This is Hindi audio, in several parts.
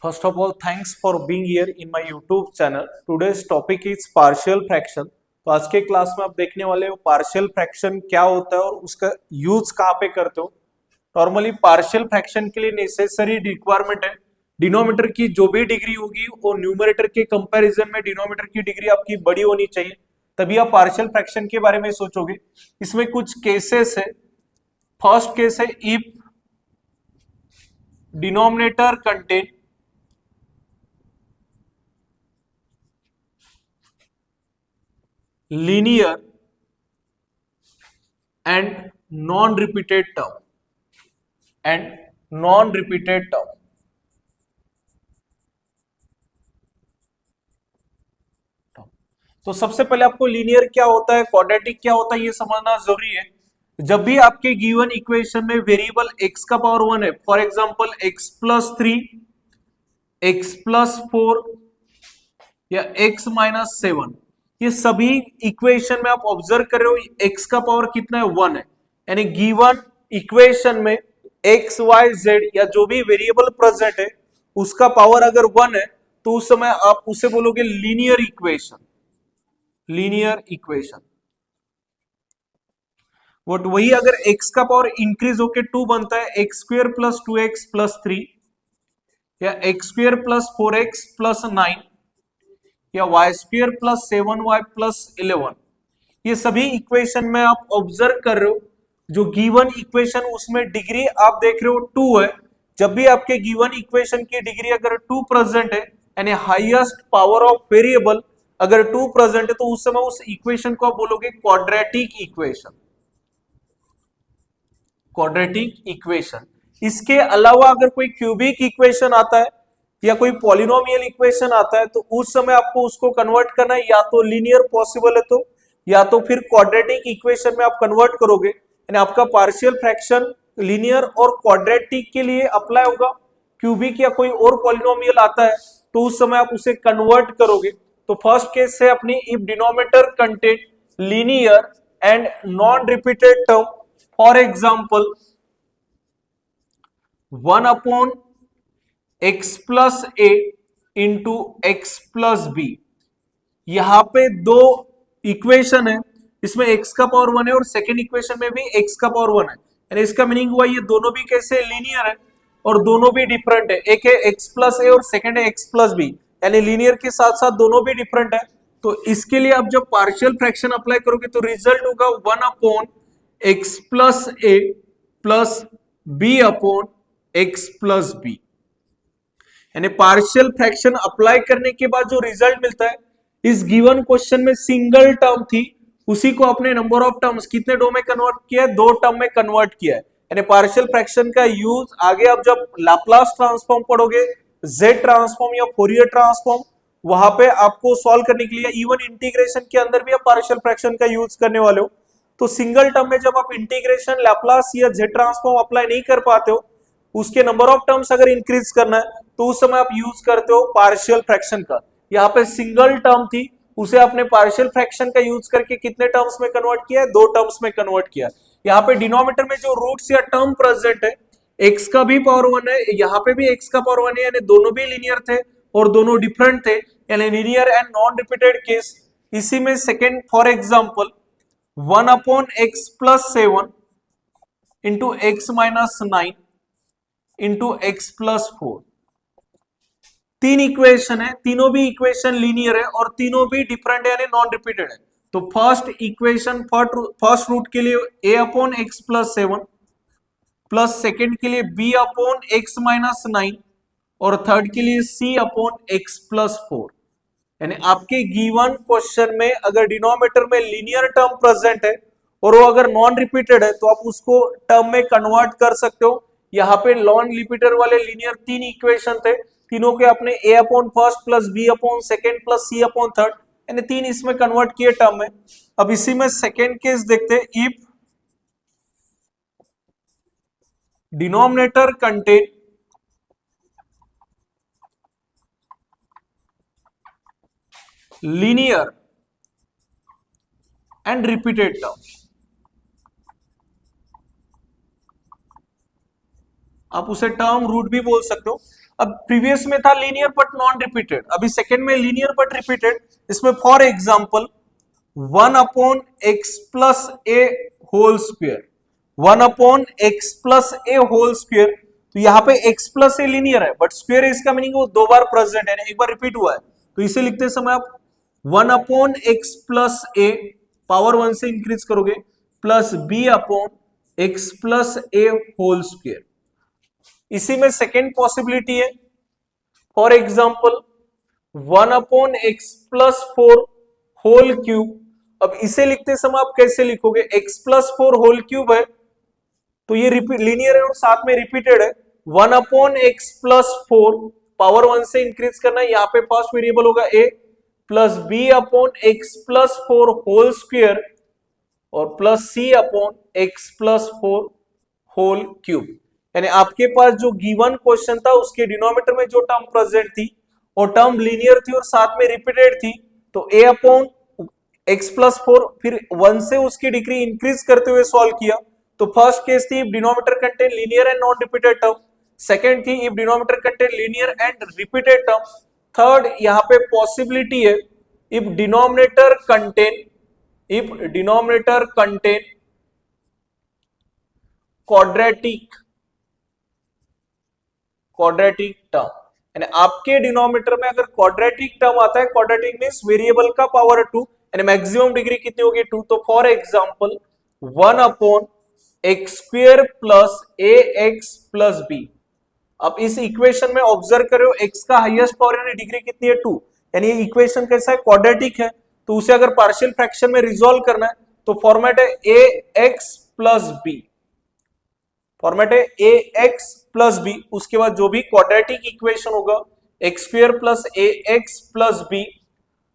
First of all, thanks for being here in my YouTube channel. Today's topic is partial fraction. तो आज के क्लास में आप देखने वाले हो पार्शियल फ्रैक्शन क्या होता है और उसका यूज कहाँ पे करते हो। नॉर्मली पार्शियल फ्रैक्शन के लिए नेसेसरी रिक्वायरमेंट है डिनोमिनेटर की जो भी डिग्री होगी वो न्यूमरेटर के कंपैरिजन में डिनोमिनेटर की डिग्री आपकी बड़ी होनी चाहिए, तभी आप पार्शियल फ्रैक्शन के बारे में सोचोगे। इसमें कुछ केसेस है। फर्स्ट केस है if denominator contain linear and non-repeated term तो सबसे पहले आपको लीनियर क्या होता है, क्वाड्रेटिक क्या होता है, ये समझना जरूरी है। जब भी आपके गिवन इक्वेशन में वेरिएबल x का पावर 1 है, for example x plus 3, x plus 4 या x माइनस 7, ये सभी इक्वेशन में आप ऑब्जर्व कर रहे हो x का पावर कितना है, 1 है। यानी गिवन इक्वेशन में x y z या जो भी वेरिएबल प्रेजेंट है उसका पावर अगर 1 है तो उस समय आप उसे बोलोगे लीनियर इक्वेशन। वही अगर x का पावर इंक्रीज होके 2 बनता है, x square plus 2x plus 3 या x square plus 4x plus 9 या Y square plus 7y plus 11, ये सभी इक्वेशन में आप ऑब्जर्व कर रहे हो जो गिवन इक्वेशन उसमें डिग्री आप देख रहे हो 2 है। जब भी आपके गिवन इक्वेशन की डिग्री अगर 2 प्रेजेंट है यानी हाईएस्ट पावर ऑफ वेरिएबल अगर 2 प्रेजेंट है तो उस समय उस इक्वेशन को आप बोलोगे क्वाड्रेटिक इक्वेशन। इसके अलावा अगर कोई क्यूबिक इक्वेशन आता है या कोई पॉलिनोमियल इक्वेशन आता है तो उस समय आपको उसको कन्वर्ट करना है, या तो लीनियर पॉसिबल है तो या तो फिर क्वाड्रेटिक इक्वेशन में आप कन्वर्ट करोगे, यानी आपका पार्शियल फ्रैक्शन लीनियर और क्वाड्रेटिक के लिए अप्लाई होगा। क्यूबिक या कोई और पॉलिनोमियल आता है तो उस समय आप उसे कन्वर्ट करोगे। तो फर्स्ट केस है अपनी if denominator contain linear and non repeated term, for example 1 upon x plus A into X plus B. यहां पे दो इक्वेशन है, इसमें x का पावर 1 है और सेकेंड इक्वेशन में भी x का पावर 1 है, यानी इसका मीनिंग हुआ ये दोनों भी कैसे लीनियर है और दोनों भी डिफरेंट है। एक है x प्लस ए और सेकेंड है x प्लस बी, यानी लीनियर के साथ साथ दोनों भी डिफरेंट है। तो इसके लिए आप जब पार्शियल फ्रैक्शन अप्लाई करोगे तो रिजल्ट होगा 1 upon x plus a plus b upon x plus b. यानी पार्शियल फ्रैक्शन अप्लाई करने के बाद जो रिजल्ट मिलता है, इस गिवन क्वेश्चन में सिंगल टर्म थी उसी को अपने नंबर ऑफ टर्म्स कितने टर्म में कन्वर्ट किया है, 2 टर्म में कन्वर्ट किया है। यानी पार्शियल फ्रैक्शन का यूज आगे आप जब लाप्लास ट्रांसफॉर्म पढ़ोगे, जेड ट्रांसफॉर्म या फोरियर ट्रांसफॉर्म, वहां पे आपको सॉल्व करने के लिए इवन इंटीग्रेशन के अंदर भी आप पार्शियल फ्रैक्शन का यूज करने वाले हो। तो सिंगल टर्म में जब आप इंटीग्रेशन लाप्लास या जेड ट्रांसफॉर्म अप्लाई नहीं कर पाते हो, उसके नंबर ऑफ टर्म्स अगर इंक्रीज करना है तो उस समय आप यूज करते हो पार्शियल फ्रैक्शन का। यहाँ पे सिंगल टर्म थी उसे आपने पार्शियल फ्रैक्शन का यूज करके कितने टर्म्स में कन्वर्ट किया है, 2 टर्म्स में कन्वर्ट किया। यहाँ पे डिनोमिनेटर में जो रूट्स या टर्म प्रेजेंट है, x का भी पावर 1 है, यहाँ पे भी x का पावर 1 है, यानी दोनों भी लीनियर थे और दोनों डिफरेंट थे, यानी linear and non repeated case. इसी में second for example 1 upon x plus 7 into x minus 9 into X plus 4, 3 equation है, तीनों भी इक्वेशन लीनियर है और तीनों भी डिफरेंट है यानी नॉन रिपीटेड है। तो फर्स्ट इक्वेशन फर्स्ट रूट के लिए a upon x plus 7 plus second के लिए b अपॉन एक्स माइनस 9 और थर्ड के लिए c अपॉन एक्स प्लस 4। यानी आपके गिवन क्वेश्चन में अगर डिनोमिनेटर में लीनियर टर्म प्रेजेंट है और वो अगर नॉन रिपीटेड है तो आप उसको टर्म में कन्वर्ट कर सकते हो। यहाँ पे नॉन रिपीटेड वाले लीनियर 3 इक्वेशन थे, तीनों के अपने a upon first plus b upon second plus c upon third, यानी 3 इसमें कन्वर्ट किए टर्म में। अब इसी में सेकेंड केस देखते हैं if denominator contain linear and repeated term. आप उसे टर्म रूट भी बोल सकते हो। अब प्रीवियस में था लीनियर बट नॉन रिपीटेड, अभी सेकंड में लीनियर बट रिपीटेड। इसमें for example 1/x+a whole square, 1/x+a whole square. तो यहाँ पे x+a लीनियर है बट स्क्वायर इसका मीनिंग वो दो बार प्रेजेंट है, एक बार रिपीट हुआ है। तो इसे लिखते समय आप 1/x+a पावर 1 से इंक्रीज करोगे प्लस b/x+a होल स्क्वायर। इसी में सेकेंड पॉसिबिलिटी है for example 1/x+4 whole cube. अब इसे लिखते समय आप कैसे लिखोगे, x+4 होल क्यूब है तो ये लीनियर है और साथ में रिपीटेड है। 1/x+4 पावर 1 से इंक्रीज करना है, यहाँ पे फर्स्ट वेरिएबल होगा a plus b/x+4 whole square और प्लस c/x+4 होल क्यूब। यानी आपके पास जो गिवन क्वेश्चन था उसके डिनोमिनेटर में जो टर्म प्रेजेंट थी और टर्म लीनियर थी और साथ में रिपीटेड थी, तो a/x+4 फिर 1 से उसकी डिग्री इंक्रीज करते हुए सॉल्व किया। तो फर्स्ट केस थी if denominator contain linear and non repeated term, second थी if denominator contain linear and repeated term, third यहाँ पे पॉसिबिलिटी है if denominator contain quadratic term. यानी आपके डिनोमिनेटर में अगर क्वाड्रेटिक टर्म आता है, क्वाड्रेटिक मींस वेरिएबल का पावर 2 यानी मैक्सिमम डिग्री कितनी होगी 2। तो for example 1/x² plus ax+ b। अब इस इक्वेशन में ऑब्जर्व करो x का हाईएस्ट पावर यानी डिग्री कितनी है 2, यानी ये इक्वेशन कैसा है क्वाड्रेटिक है। तो उसे अगर पार्शियल फ्रैक्शन में रिजॉल्व करना है तो फॉर्मेट है ax+ b, फॉर्मेट है ax+ b। उसके बाद जो भी क्वाड्रेटिक इक्वेशन होगा x² plus ax+ b।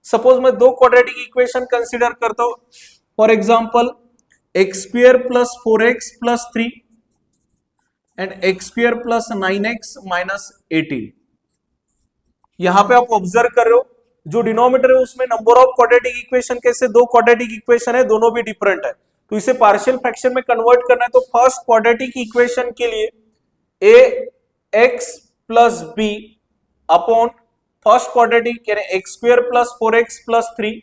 Suppose मैं दो क्वाड्रेटिक इक्वेशन कंसीडर करता हूं, for example x² plus 4x plus 3 and x² plus 9x minus 18। यहां पे आप ऑब्जर्व कर रहे हो जो डिनोमिनेटर है उसमें नंबर ऑफ क्वाड्रेटिक इक्वेशन कैसे, दो क्वाड्रेटिक इक्वेशन है, दोनों भी डिफरेंट है। तो इसे पार्शियल फ्रैक्शन में कन्वर्ट करना है तो फर्स्ट क्वाड्रेटिक इक्वेशन के लिए ax+ b upon first quadratic यानी x² प्लस 4x प्लस 3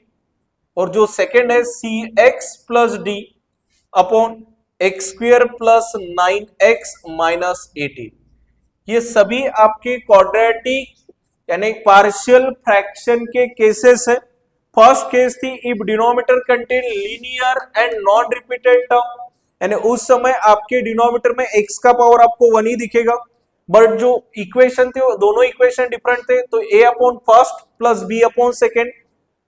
और जो सेकेंड है cx+ d upon x² plus 9x minus 18। ये सभी आपके क्वाड्रेटिक यानी पार्शियल फ्रैक्शन के केसेस है। फर्स्ट केस थी if denominator contain linear and non repeated term, यानी उस समय आपके डिनोमिनेटर में x का पावर आपको 1 ही दिखेगा बट जो इक्वेशन थे वो दोनों इक्वेशन डिफरेंट थे। तो a upon first plus b upon second,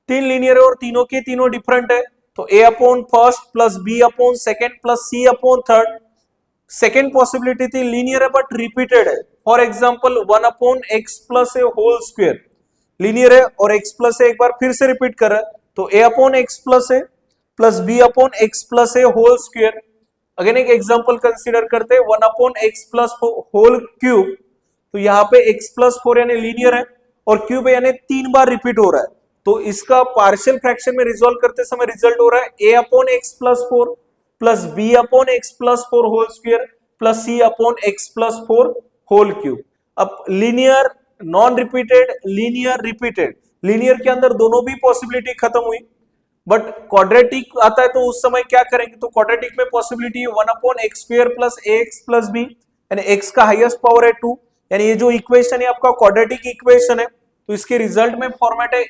तीन लीनियर है और तीनों के तीनों डिफरेंट है। तो a upon first plus b upon second plus c upon third. Second possibility थी लीनियर है बट रिपीटेड है, for example 1/x+a whole square linear है और x+ a एक बार फिर से रिपीट कर रहा है तो a/x+a plus b/x+a whole square. Again एक एग्जांपल कंसीडर करते हैं 1/x+4 होल क्यूब। तो यहाँ पे x+4 यानी लीनियर है और क्यूब है यानी 3 बार रिपीट हो रहा है। तो इसका पार्शियल फ्रैक्शन में रिजॉल्व करते समय रिजल्ट हो रहा है a/x+4 plus b/x+4 whole square plus c/x+4 whole cube. अब linear non repeated linear repeated, linear के अंदर दोनों भी पॉसिबिलिटी खत्म हुई बट क्वाड्रेटिक आता है तो उस समय क्या करेंगे, तो क्वाड्रेटिक में पॉसिबिलिटी है 1/x² प्लस ax+ b यानी x का हाईएस्ट पावर है 2, यानी ये जो इक्वेशन है आपका क्वाड्रेटिक इक्वेशन है। तो इसके रिजल्ट में फॉर्मेट है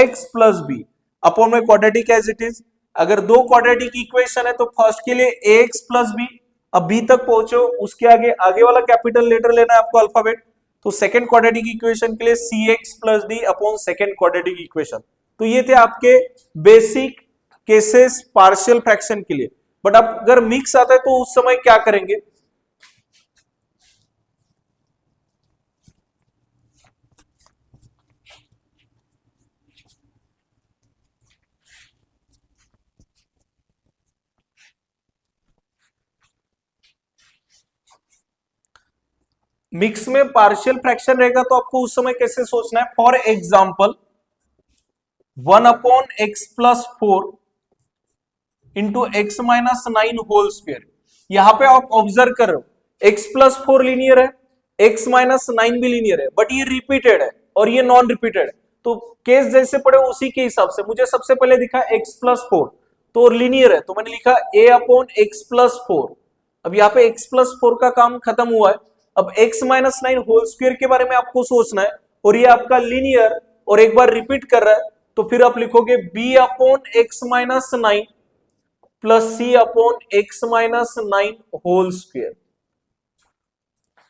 ax+ b अपॉन में क्वाड्रेटिक एज इट इज। अगर दो क्वाड्रेटिक इक्वेशन है तो फर्स्ट के लिए ax+ b, अब b तक पहुंचो उसके आगे वाला कैपिटल लेटर लेना है आपको अल्फाबेट। तो सेकंड क्वाड्रेटिक इक्वेशन के लिए cx+ d upon second quadratic equation. तो ये थे आपके बेसिक केसेस पार्शियल फ्रैक्शन के लिए। बट अब अगर मिक्स आता है तो उस समय क्या करेंगे, मिक्स में पार्शियल फ्रैक्शन रहेगा तो आपको उस समय कैसे सोचना है, for example 1/x+4 into x-9 whole square. यहां पे आप ऑब्जर्व कर रहे हो x+4 लीनियर है, x-9 भी लीनियर है, बट ये रिपीटेड है और ये नॉन रिपीटेड है। तो केस जैसे पड़े उसी के हिसाब से मुझे सबसे पहले दिखा x+4 तो लीनियर है, तो मैंने लिखा a/x+4। अब यहाँ पे x+4 का काम खत्म हुआ है। अब x-9 होल स्क्वायर के बारे में आपको सोचना है, और ये आपका लीनियर और एक बार रिपीट कर रहा है, तो फिर आप लिखोगे b/x-9 plus c/x-9 whole square.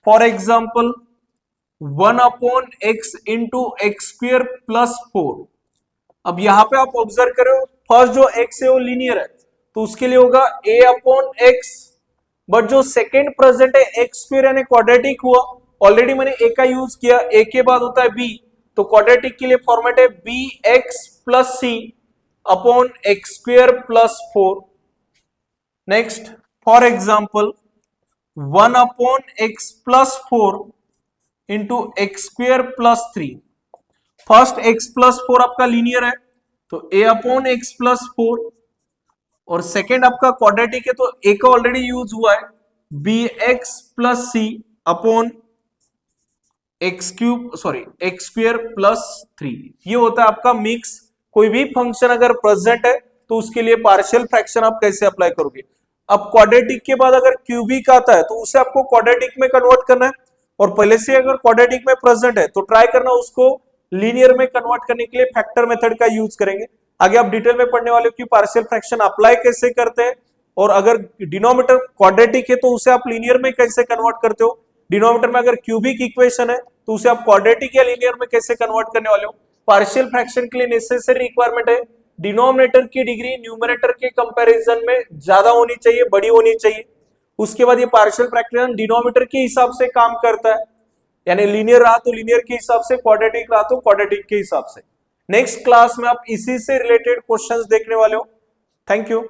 For example 1/x into x square plus 4। अब यहां पे आप ऑब्जर्व करो, फर्स्ट जो x है वो लीनियर है, तो उसके लिए होगा a/x, बट जो सेकेंड प्रेजेंट है एक्स स्क्वायर यानी क्वाड्रेटिक हुआ, ऑलरेडी मैंने a का यूज किया, a के बाद होता है b, तो क्वाड्रेटिक के लिए फॉर्मेट है bx plus c upon x square plus 4। Next for example 1/x plus 4 into x square plus 3। First x plus 4 आपका लीनियर है, तो a/x प्लस 4, और सेकेंड आपका क्वाड्रेटिक है, तो a का ऑलरेडी यूज हुआ है bx plus c upon x square plus 3। ये होता है आपका मिक्स। कोई भी फंक्शन अगर प्रेजेंट है तो उसके लिए पार्शियल फ्रैक्शन आप कैसे अप्लाई करोगे। अब क्वाड्रेटिक के बाद अगर क्यूबिक आता है तो उसे आपको क्वाड्रेटिक में कन्वर्ट करना है, और पहले से अगर क्वाड्रेटिक में प्रेजेंट है तो ट्राई करना उसको लीनियर में कन्वर्ट करने के लिए फैक्टर मेथड का यूज करेंगे। आगे आप डिटेल में पढ़ने वाले हो कि पार्शियल फ्रैक्शन अप्लाई कैसे करते हैं, और अगर डिनोमिनेटर क्वाड्रेटिक है तो उसे आप लीनियर में कैसे कन्वर्ट करते हो, डिनोमिनेटर में अगर क्यूबिक इक्वेशन है तो उसे आप क्वाड्रेटिक या लीनियर में कैसे कन्वर्ट करने वाले हो। पार्शियल फ्रैक्शन के लिए नेसेसरी रिक्वायरमेंट है डिनोमिनेटर की डिग्री न्यूमरेटर के कंपैरिजन में ज्यादा होनी चाहिए, बड़ी होनी चाहिए। उसके बाद ये पार्शियल फ्रैक्शन डिनोमिनेटर के हिसाब से काम करता है, यानी लीनियर रहा तो लीनियर के हिसाब से, क्वाड्रेटिक रहा तो क्वाड्रेटिक के हिसाब से। नेक्स्ट क्लास में आप इसी से रिलेटेड क्वेश्चंस देखने वाले हो। Thank you.